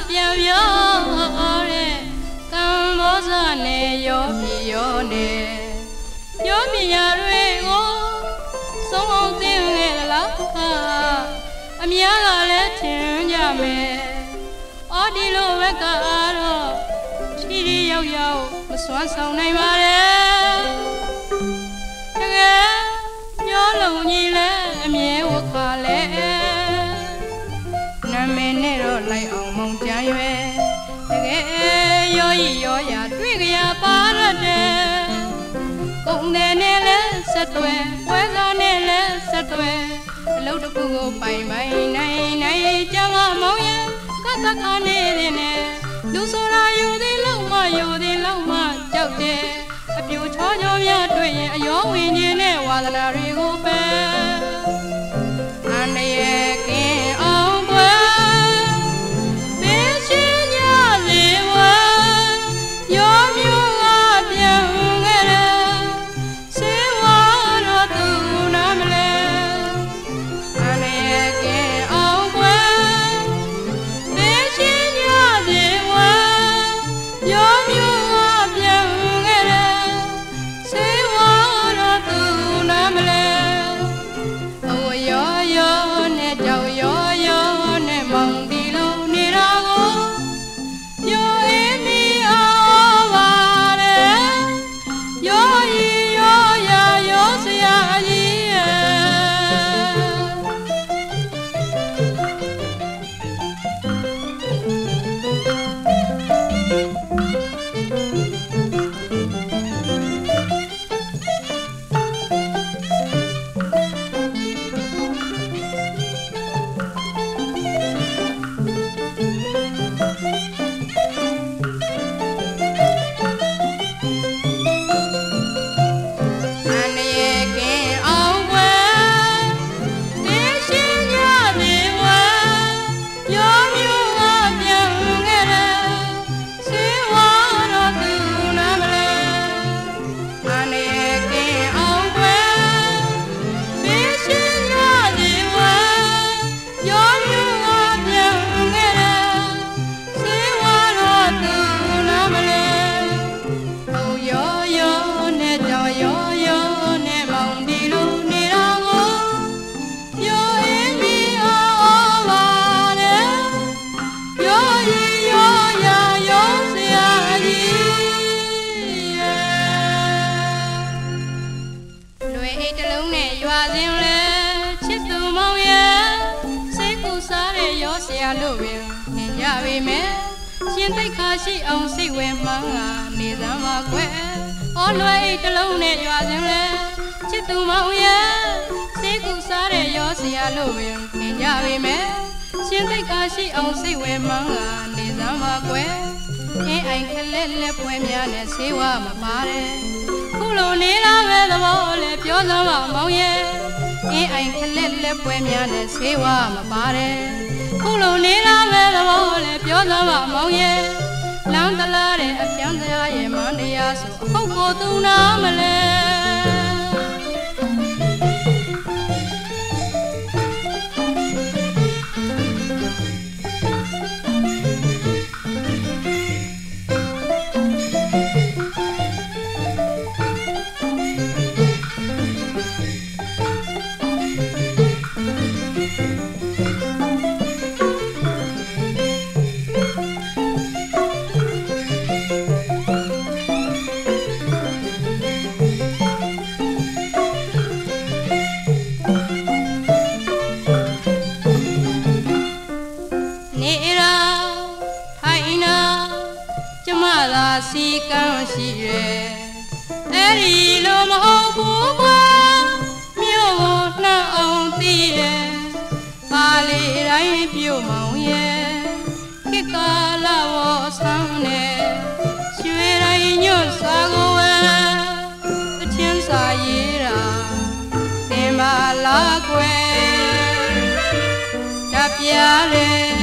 ပြန်ပြောတဲ့ကံမောဇနဲ့ရောပြီရောနဲ့ရောမြညာတွေကိုဆုံးအောင်သိငယ်လားအများကလည်းထင်ကြမယ်အော်ဒီလိုဘက်ကတော့ချီရီရောက်ရောက်မစွမ်းဆောင်နိုင်ပါနဲ့တကယ်ညောလုံးကြီးလည်းအမြဲဝတ်ခါလဲနာမည်နဲ့တော့လိုက်အောင်မုံကြမ်းရွယ်တကယ်ရောဤရောရာတွေ့ကြရပါတဲ့ကုန်တယ်နဲ့လည်းဆက်တွဲပွဲစားနဲ့လည်းဆက်တွဲအလုပ်တစ်ခုကိုပိုင်နိုင်ကြမမောင်းရဲ့ကသခါနေတဲ့နဲ့လူဆိုတာယူသည်လောက်မှကြောက်တယ်အပြူချောများတွေ့ရင်အယောဝင်ခြင်းနဲ့ဝါသနာတွေကိုပဲအန္တရာယ်ကင်းအောင်ကွယ်မင်းရှင်ရလေဝါရောမျိုးကပြန်ခဲ့တယ်စေဝါတော့သူနာမလဲအန္တရာယ်ကင်းအောင်ကွယ်မင်းရှင်ရလေဝါရောမျိုးကပြန်ခဲ့တယ်စေဝါတော့သူနာမလဲအဝရောနဲ့ကြောက်ရောနဲ့မောင်ဒီလိုနေတာကိုပြောအေးမီအောင်ပါတယ်ရောဤရောရာရောစရာကြီးရဲ့လို့ပဲမြင်ကြပေမဲ့ရှင်သိက္ခာရှိအောင်စိတ်ဝင်မှန်းကနေစမ်းပါကွယ်အော်လွယ်တလုံးနဲ့ရွာစဉ်လဲချစ်သူမောင်ရဲ့စိတ်ကူစားတဲ့ရောစရာလို့ပဲမြင်ကြပေမဲ့ရှင်သိက္ခာရှိအောင်စိတ်ဝင်မှန်းကနေစမ်းပါကွယ်အင်းအိုင်ခလက်လက်ပွဲများနဲ့ဆေးဝါမပါတယ်ခုလိုနေတာပဲသဘောလေပြောစမ်းပါမောင်ရဲ့အင်းအိုင်ခလက်လက်ပွဲများနဲ့ဆေးဝါမပါတယ်ခုလိုနေတာပဲသဘောလေပြောစမ်းပါမောင်ရဲ့လမ်းတလားတဲ့အပြန်စရာရဲ့မန္တရားဆိုအဟုတ်ကိုသူနာမလဲစီကံရှိရဲ့အဲ့ဒီလိုမဟုတ်ဘူးကွာမြို့ကိုနှံ့အောင်သိရဲ့ပါလေတိုင်းပြုတ်မောင်ရဲ့ခေတ်ကာလဝဆန်းနဲ့ရွှေတိုင်းညွတ်စာကိုဝဲအချင်းစာရေးတာသင်ပါလားကွယ်တပြားလေ